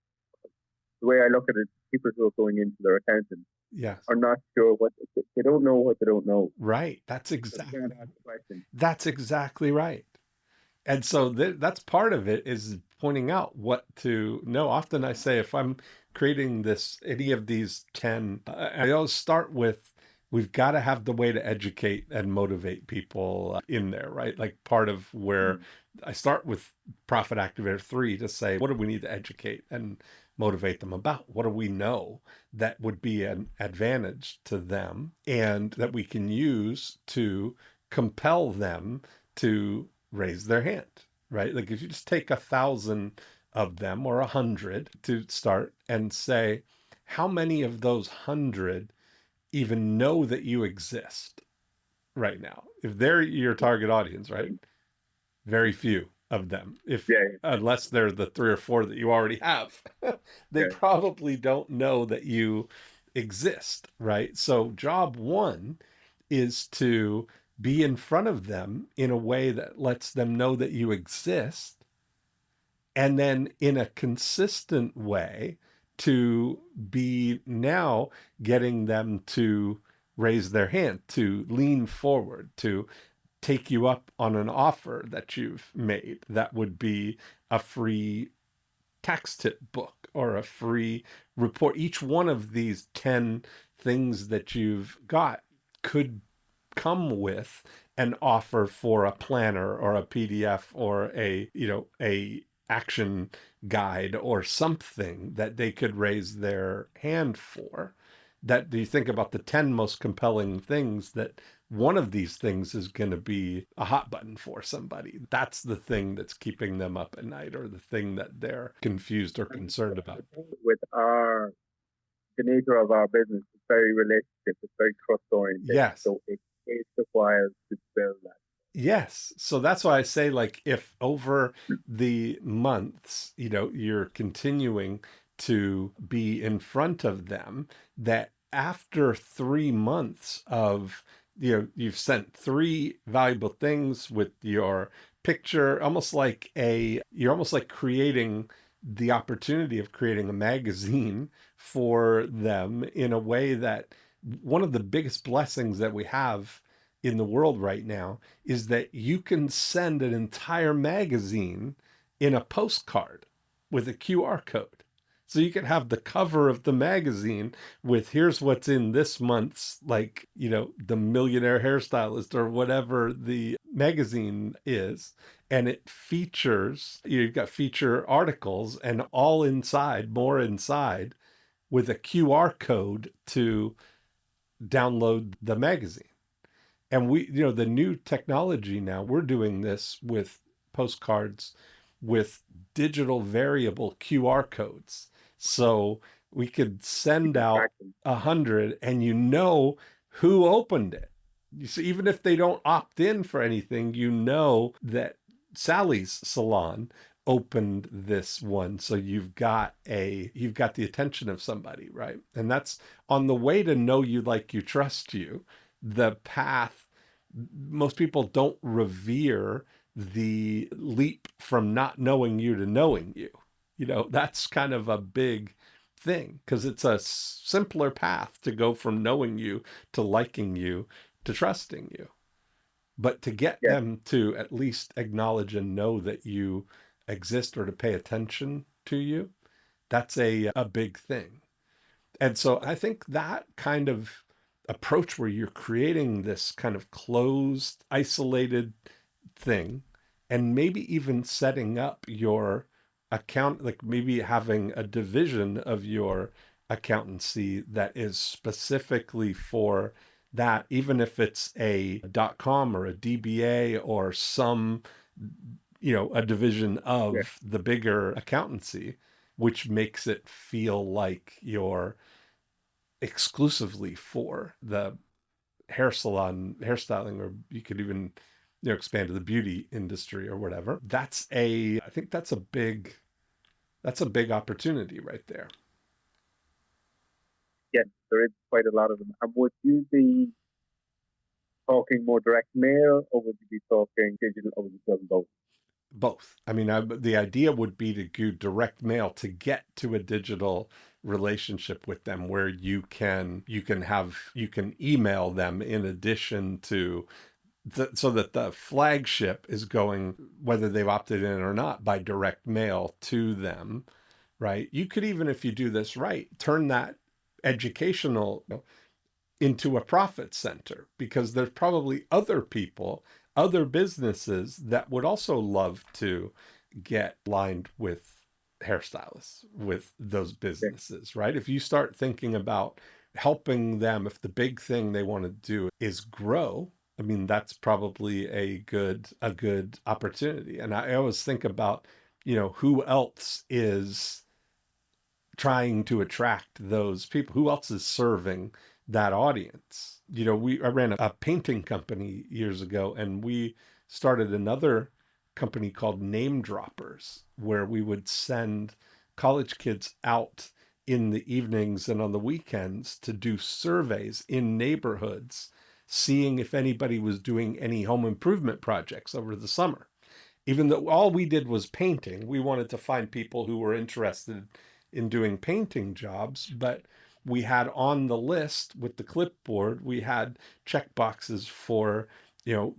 the way I look at it, people who are going into their accountant Yes. are not sure they don't know what they don't know. Right. That's exactly right. And so that's part of it, is pointing out what to know. Often I say, if I'm creating any of these 10, I always start with, we've got to have the way to educate and motivate people in there, right? Like part of where I start with Profit Activator 3 to say, what do we need to educate and motivate them about? What do we know that would be an advantage to them and that we can use to compel them to raise their hand, right? Like if you just take 1,000 of them or 100 to start and say, how many of those 100 even know that you exist right now? If they're your target audience, right? Very few of them. Unless they're the 3 or 4 that you already have, they probably don't know that you exist, right? So job one is to be in front of them in a way that lets them know that you exist, and then in a consistent way to be now getting them to raise their hand, to lean forward, to take you up on an offer that you've made that would be a free tax tip book or a free report. Each one of these 10 things that you've got could come with an offer for a planner or a PDF or a action guide or something that they could raise their hand for. That, do you think about the 10 most compelling things, that one of these things is going to be a hot button for somebody? That's the thing that's keeping them up at night, or the thing that they're confused or And concerned about. with the nature of our business, it's very relationship, it's very trust oriented. Yes. So it requires to build that. Yes. So that's why I say, like, if over the months, you're continuing to be in front of them, that after 3 months of, you've sent three valuable things with your picture, you're almost like creating the opportunity of creating a magazine for them in a way that, one of the biggest blessings that we have in the world right now is that you can send an entire magazine in a postcard with a QR code. So you can have the cover of the magazine with, here's what's in this month's, like, the Millionaire Hairstylist or whatever the magazine is. And it features, you've got feature articles and all inside, more inside, with a QR code to download the magazine. And we, the new technology now, we're doing this with postcards with digital variable QR codes. So we could You send can out track them. 100 and who opened it. You see, even if they don't opt in for anything, that Sally's salon opened this one. So you've got the attention of somebody, right? And that's on the way to know you, like you, trust you. The path, most people don't revere the leap from not knowing you to knowing you. That's kind of a big thing, because it's a simpler path to go from knowing you to liking you to trusting you. But to get Yes, them to at least acknowledge and know that you exist, or to pay attention to you, that's a big thing. And so I think that kind of approach, where you're creating this kind of closed, isolated thing, and maybe even setting up your account, like maybe having a division of your accountancy that is specifically for that, even if it's a .com or a DBA or some, a division yes, of the bigger accountancy, which makes it feel like you're exclusively for the hair salon, hairstyling, or you could even, expand to the beauty industry or whatever. I think that's a big opportunity right there. yes. There is quite a lot of them. And would you be talking more direct mail, or would you be talking digital, or would you be both? Both. I mean, the idea would be to do direct mail to get to a digital relationship with them, where you can email them in addition to so that the flagship is going, whether they've opted in or not, by direct mail to them, right? You could even, if you do this right, turn that educational into a profit center, because there's probably other people, other businesses that would also love to get lined with hairstylists, with those Yes, businesses, right? If you start thinking about helping them, if the big thing they want to do is grow, I mean, that's probably a good opportunity. And I always think about, who else is trying to attract those people? Who else is serving that audience? I ran a painting company years ago, and we started another company called Name Droppers, where we would send college kids out in the evenings and on the weekends to do surveys in neighborhoods, seeing if anybody was doing any home improvement projects over the summer. Even though all we did was painting, we wanted to find people who were interested in doing painting jobs, but we had on the list with the clipboard, we had check boxes for,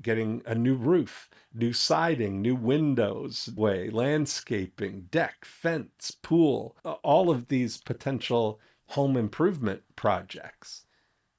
getting a new roof, new siding, new windows, landscaping, deck, fence, pool, all of these potential home improvement projects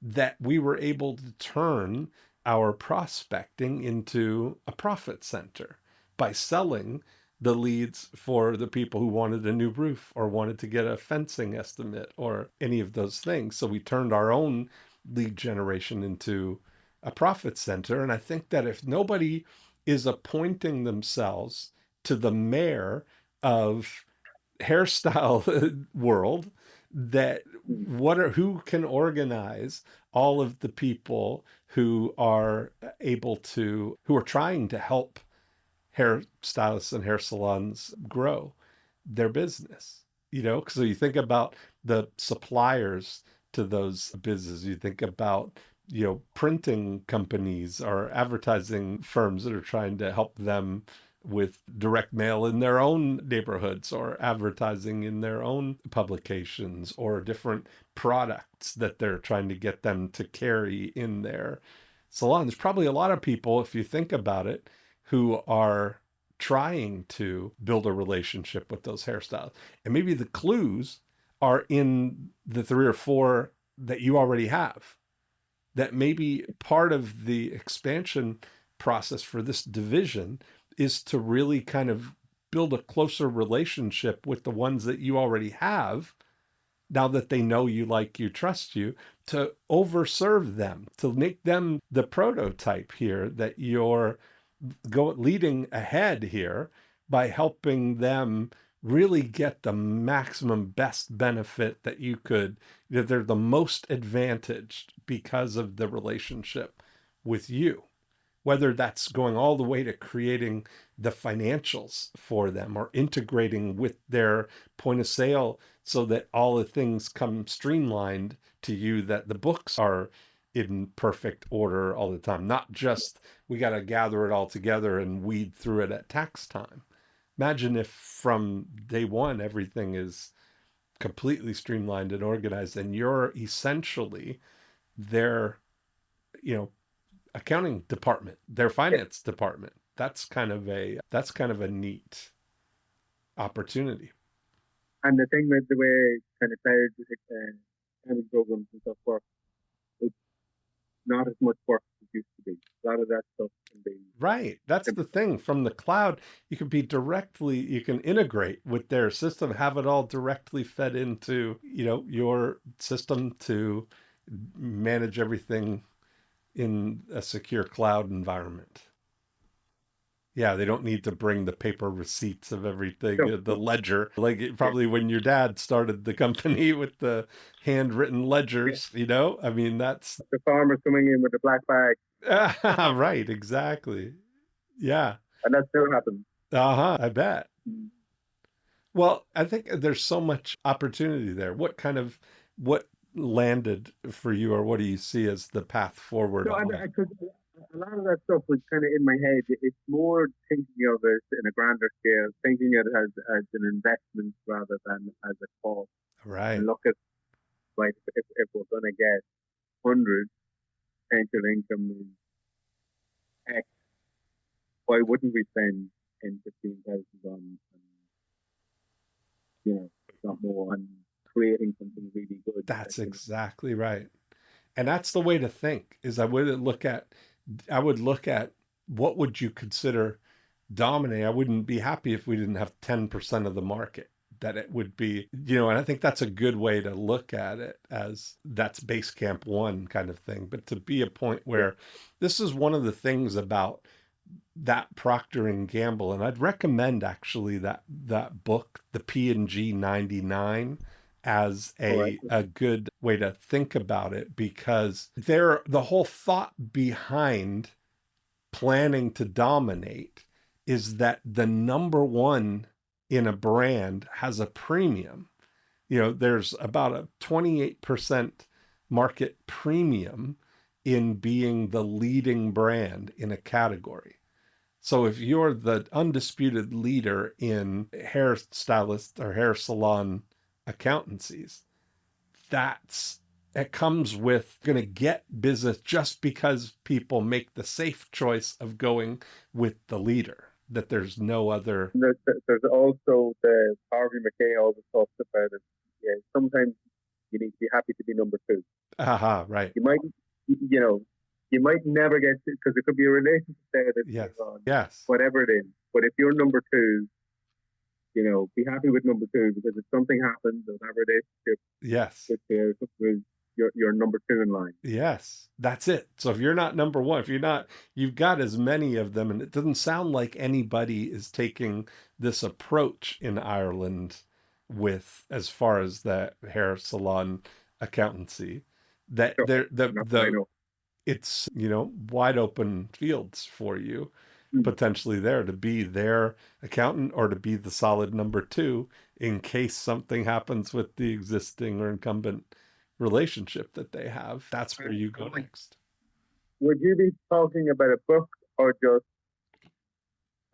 that we were able to turn our prospecting into a profit center by selling the leads for the people who wanted a new roof or wanted to get a fencing estimate or any of those things. So we turned our own lead generation into a profit center. And I think that if nobody is appointing themselves to the mayor of hairstyle world, that who can organize all of the people who are who are trying to help hairstylists and hair salons grow their business. So you think about the suppliers to those businesses, you think about printing companies or advertising firms that are trying to help them with direct mail in their own neighborhoods or advertising in their own publications or different products that they're trying to get them to carry in their salon. There's probably a lot of people, if you think about it, who are trying to build a relationship with those hairstyles. And maybe the clues are in the 3 or 4 that you already have. That maybe part of the expansion process for this division is to really kind of build a closer relationship with the ones that you already have, now that they know you, like you, trust you, to overserve them, to make them the prototype here, that you're leading ahead here by helping them really get the maximum best benefit that you could, that they're the most advantaged because of the relationship with you. Whether that's going all the way to creating the financials for them or integrating with their point of sale so that all the things come streamlined to you, that the books are in perfect order all the time, not just we got to gather it all together and weed through it at tax time. Imagine if from day one everything is completely streamlined and organized and you're essentially their, accounting department, their finance department. That's kind of a neat opportunity. And the thing with the way kind of cloud accounting programs and stuff work, it's not as much work as it used to be. A lot of that stuff can be right. That's the thing. From the cloud, you can integrate with their system, have it all directly fed into, your system to manage everything in a secure cloud environment. Yeah, they don't need to bring the paper receipts of everything, the ledger, like probably when your dad started the company with the handwritten ledgers, I mean, that's the farmers coming in with a black bag. right, exactly. Yeah. And that still happens. I bet. Well, I think there's so much opportunity there. What landed for you, or what do you see as the path forward So on that? a lot of that stuff was kind of in my head. It's more thinking of it in a grander scale, thinking of it as an investment rather than as a cost. Right. And look at, like, if we're going to get 100, potential income is X, why wouldn't we spend 10, 15,000 on, not more, on creating something really good? That's exactly right. And that's the way to think. Is I would look at what would you consider dominate. I wouldn't be happy if we didn't have 10% of the market. That it would be, and I think that's a good way to look at it, as that's base camp 1 kind of thing. But to be a point where this is one of the things about that Procter and Gamble, and I'd recommend actually that book, the P&G 99, as a good way to think about it, because the whole thought behind planning to dominate is that the number one in a brand has a premium. there's about a 28% market premium in being the leading brand in a category. So if you're the undisputed leader in hairstylist or hair salon accountancies, that's it comes with going to get business just because people make the safe choice of going with the leader, that there's no other. There's also the Harvey McKay always talks about it. Yeah, sometimes you need to be happy to be number two. Aha, right. You might, you know, you might never get to, because it could be a relationship there that's Yes. going on, Yes. whatever it is. But if you're number two, be happy with number two, because if something happens in that relationship Yes. with you're number two in line. Yes, that's it. So if you're not number one, if you're not, you've got as many of them, and it doesn't sound like anybody is taking this approach in Ireland with as far as the hair salon accountancy, that So, they're not that I know. it's wide open fields for you Mm. potentially there to be their accountant or to be the solid number two in case something happens with the existing or incumbent relationship that they have. That's where you go next. Would you be talking about a book, or just,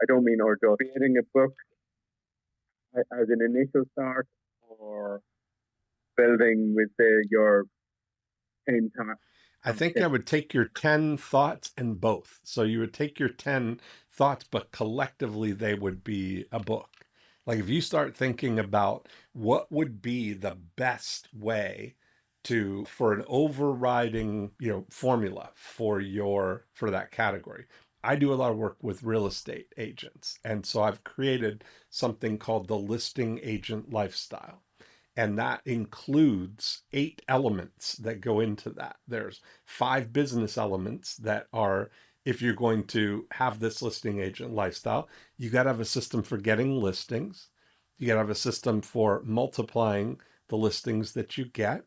I don't mean or just, creating a book as an initial start, or building with your 10 times? I think I would take your 10 thoughts and both. So you would take your 10 thoughts, but collectively they would be a book. Like if you start thinking about what would be the best way for an overriding, formula for that category. I do a lot of work with real estate agents. And so I've created something called the listing agent lifestyle. And that includes 8 elements that go into that. There's 5 business elements that are, if you're going to have this listing agent lifestyle, you got to have a system for getting listings. You got to have a system for multiplying the listings that you get.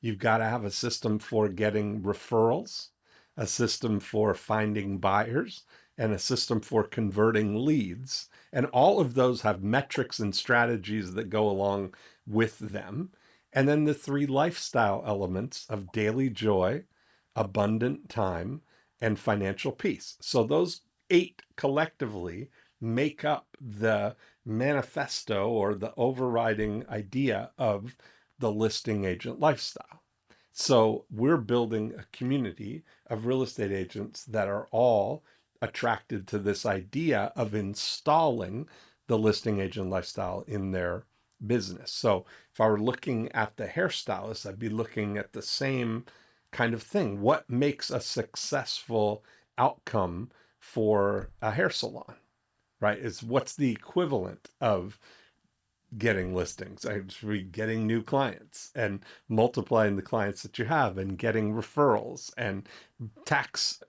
You've got to have a system for getting referrals, a system for finding buyers, and a system for converting leads. And all of those have metrics and strategies that go along with them. And then the 3 lifestyle elements of daily joy, abundant time, and financial peace. So those 8 collectively make up the manifesto or the overriding idea of the listing agent lifestyle. So we're building a community of real estate agents that are all attracted to this idea of installing the listing agent lifestyle in their business. So if I were looking at the hairstylist, I'd be looking at the same kind of thing. What makes a successful outcome for a hair salon, right? Is what's the equivalent of getting listings, actually getting new clients and multiplying the clients that you have and getting referrals and tax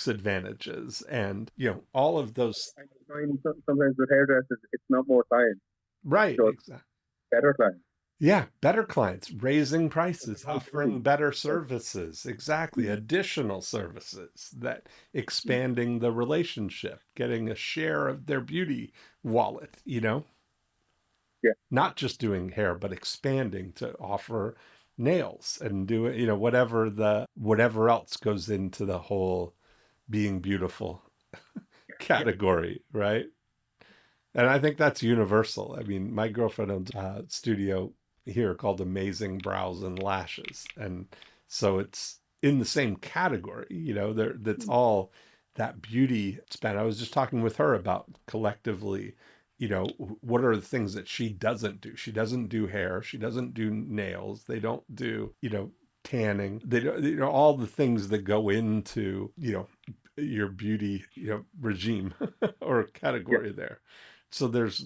advantages and all of those. I find sometimes with hairdressers, it's not more clients, Right, so exactly. better clients. Yeah, better clients, raising prices, offering better services, exactly, additional services, that expanding the relationship, getting a share of their beauty wallet, Yeah, not just doing hair, but expanding to offer nails and do it, whatever else goes into the whole being beautiful category, right? And I think that's universal. I mean, my girlfriend owns a studio here called Amazing Brows and Lashes. And so it's in the same category, that's all that beauty span. I was just talking with her about collectively, what are the things that she doesn't do? She doesn't do hair. She doesn't do nails. They don't do, tanning. They don't, all the things that go into, your beauty, regime or yeah, category there. So there's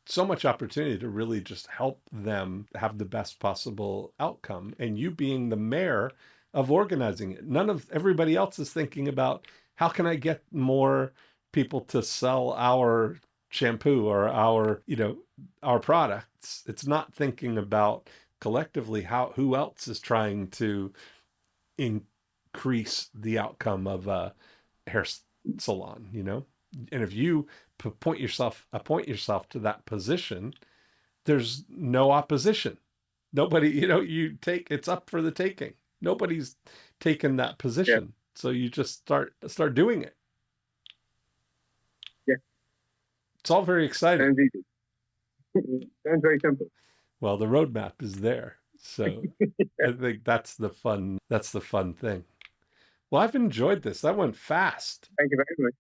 so much opportunity to really just help them have the best possible outcome. And you being the mayor of organizing it. None of everybody else is thinking about how can I get more people to sell our shampoo or our products. It's not thinking about collectively who else is trying to increase the outcome of a hair salon. And if you appoint yourself to that position, there's no opposition. Nobody, it's up for the taking. Nobody's taken that Yeah, position. So you just start doing it. yeah. It's all very exciting. Sounds easy. Sounds very simple. Well, the roadmap is there. So I think that's the fun thing. Well, I've enjoyed this. That went fast. Thank you very much.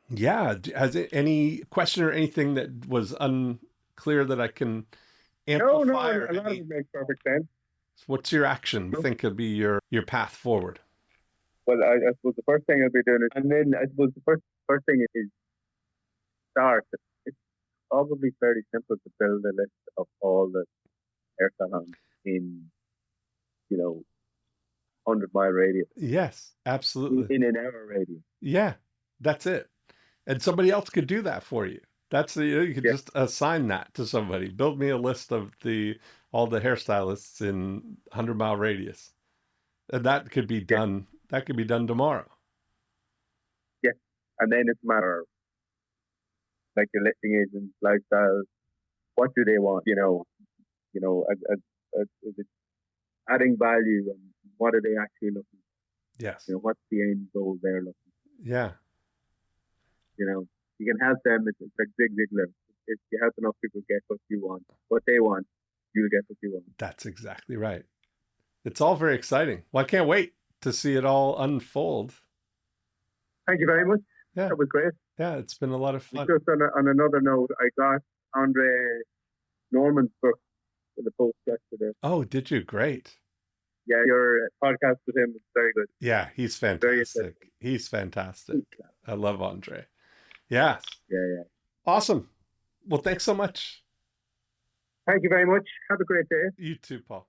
Yeah. Has it any question or anything that was unclear that I can No, no, amplify or a lot of any? it makes perfect sense. What's your action? You No. think could be your path forward? Well, I suppose the first thing I'll be doing is, and then I suppose the first thing is start. It's probably fairly simple to build a list of all the hair salons in, 100-mile radius, Yes, absolutely. in an hour radius. Yeah, that's it. And somebody else could do that for you. You could Yeah, just assign that to somebody. Build me a list of all the hairstylists in 100-mile radius. And that could be yeah, done. That could be done tomorrow. yeah. And then it's a matter of, like, the listing agents, lifestyles. What do they want? Is it adding value, and what are they actually looking Yes. for? What's the end goal they're looking Yeah, for? You can help them. It's like Zig Ziglar. If you help enough people get what they want, you'll get what you want. that's exactly right. It's all very exciting. Well, I can't wait to see it all unfold. Thank you very much. Yeah. That was great. Yeah, it's been a lot of fun. Just on another note, I got Andre Norman's book in the post yesterday. Oh, did you? Great. Yeah, your podcast with him is very good. Yeah, he's Very interesting. fantastic. He's fantastic. I love Andre. Yes. Yeah, yeah. Awesome. Well, thanks so much. Thank you very much. Have a great day. You too, Paul.